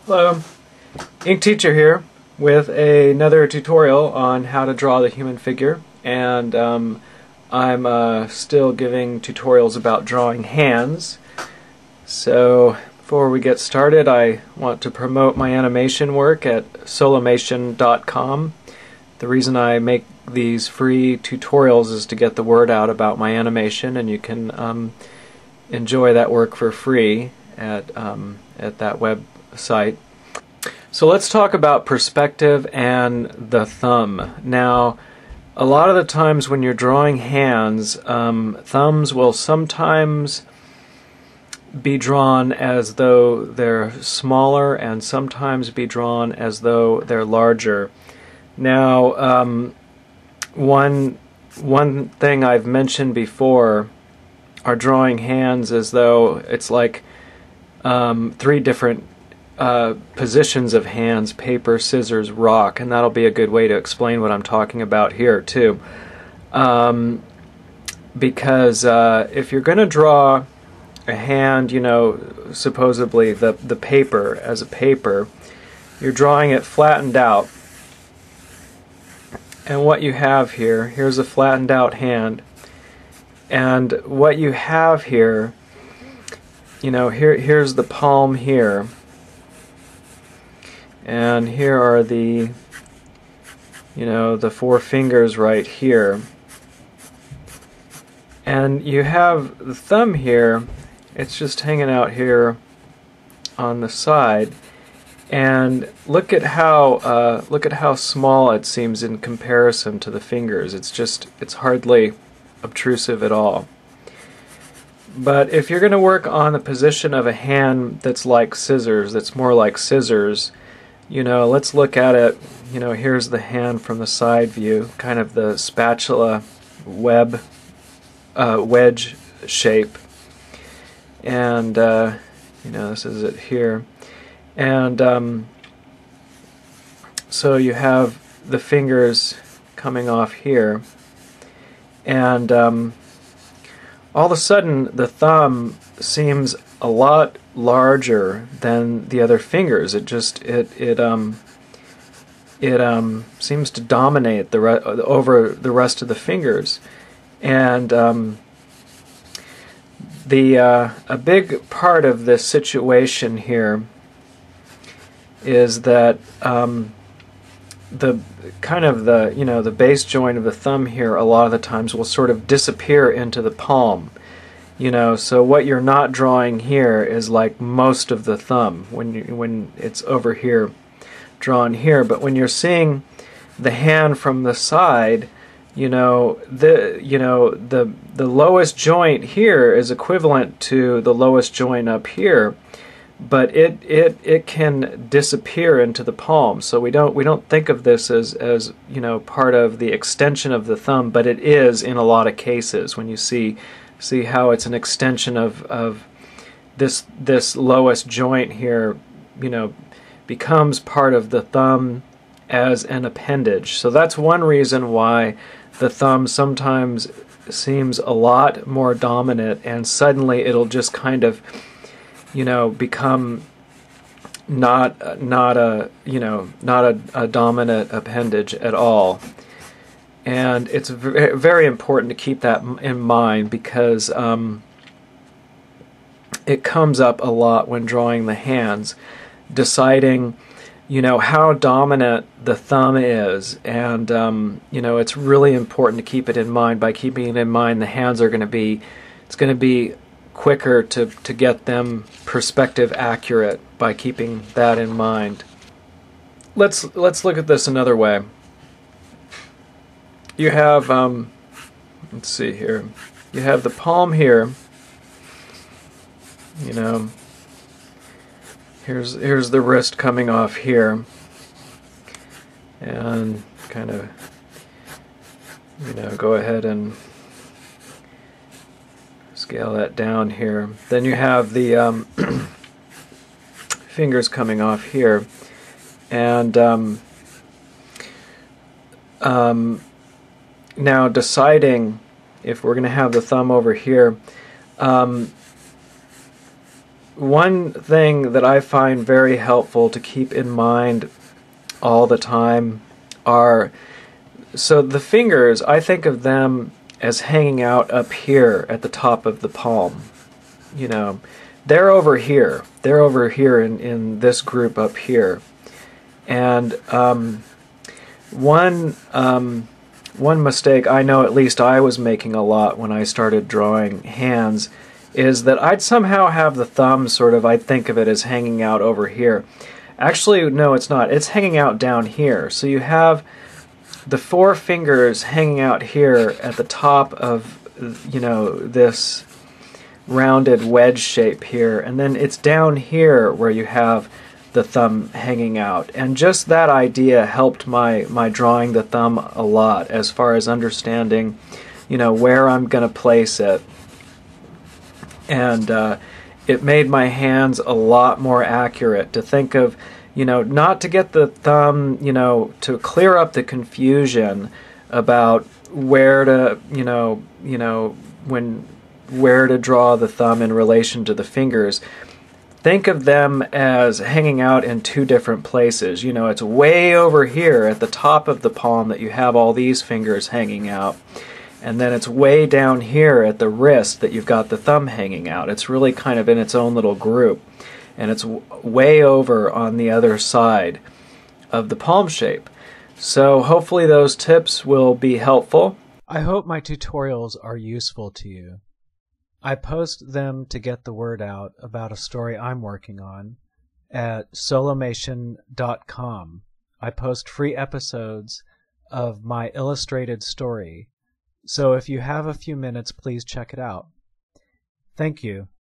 Hello, Ink Teacher here with another tutorial on how to draw the human figure, and I'm still giving tutorials about drawing hands. So before we get started, I want to promote my animation work at solimation.com. The reason I make these free tutorials is to get the word out about my animation, and you can enjoy that work for free at that website. So let's talk about perspective and the thumb. Now, a lot of the times when you're drawing hands, thumbs will sometimes be drawn as though they're smaller and sometimes be drawn as though they're larger. Now, one thing I've mentioned before are drawing hands as though it's like three different positions of hands: paper, scissors, rock, and that'll be a good way to explain what I'm talking about here too. Because if you're going to draw a hand, you know, supposedly the paper as a paper, you're drawing it flattened out. And what you have here, here's a flattened out hand, and what you have here, you know, here's the palm here, and here are the, you know, the four fingers right here, and you have the thumb here. It's just hanging out here on the side, and look at how small it seems in comparison to the fingers. It's hardly obtrusive at all. But if you're going to work on the position of a hand that's like scissors, that's more like scissors, you know, let's look at it. You know, here's the hand from the side view, kind of the spatula wedge shape, and you know, this is it here. And so you have the fingers coming off here, and all of a sudden the thumb seems a lot larger than the other fingers. It seems to dominate over the rest of the fingers, and a big part of this situation here is that the base joint of the thumb here a lot of the times will sort of disappear into the palm. You know, so what you're not drawing here is like most of the thumb when it's over here, drawn here. But when you're seeing the hand from the side, you know, the lowest joint here is equivalent to the lowest joint up here, but it can disappear into the palm. So we don't think of this as you know, part of the extension of the thumb, but it is in a lot of cases. When you see how it's an extension of this lowest joint here, you know, becomes part of the thumb as an appendage. So that's one reason why the thumb sometimes seems a lot more dominant, and suddenly it'll just kind of, you know, become not a dominant appendage at all. And it's very important to keep that in mind, because it comes up a lot when drawing the hands, deciding, you know, how dominant the thumb is. And you know, it's really important to keep it in mind. By keeping it in mind, the hands are going to be, it's going to be quicker to get them perspective accurate by keeping that in mind. Let's look at this another way. You have let's see here. You have the palm here. You know, here's the wrist coming off here, and kind of, you know, go ahead and scale that down here. Then you have the fingers coming off here, and now deciding if we're going to have the thumb over here, one thing that I find very helpful to keep in mind all the time are, so the fingers, I think of them as hanging out up here at the top of the palm. You know, they're over here. They're over here in this group up here. And one mistake I know at least I was making a lot when I started drawing hands is that I'd somehow have the thumb sort of, I'd think of it as hanging out over here. Actually, no, it's not. It's hanging out down here. So you have the four fingers hanging out here at the top of, you know, this rounded wedge shape here, and then it's down here where you have the thumb hanging out. And just that idea helped my drawing the thumb a lot as far as understanding, you know, where I'm going to place it. And it made my hands a lot more accurate to think of, you know, not to get the thumb, you know, to clear up the confusion about where to, where to draw the thumb in relation to the fingers. Think of them as hanging out in two different places. You know, it's way over here at the top of the palm that you have all these fingers hanging out. And then it's way down here at the wrist that you've got the thumb hanging out. It's really kind of in its own little group. And it's way over on the other side of the palm shape. So hopefully those tips will be helpful. I hope my tutorials are useful to you. I post them to get the word out about a story I'm working on at solomation.com. I post free episodes of my illustrated story. So if you have a few minutes, please check it out. Thank you.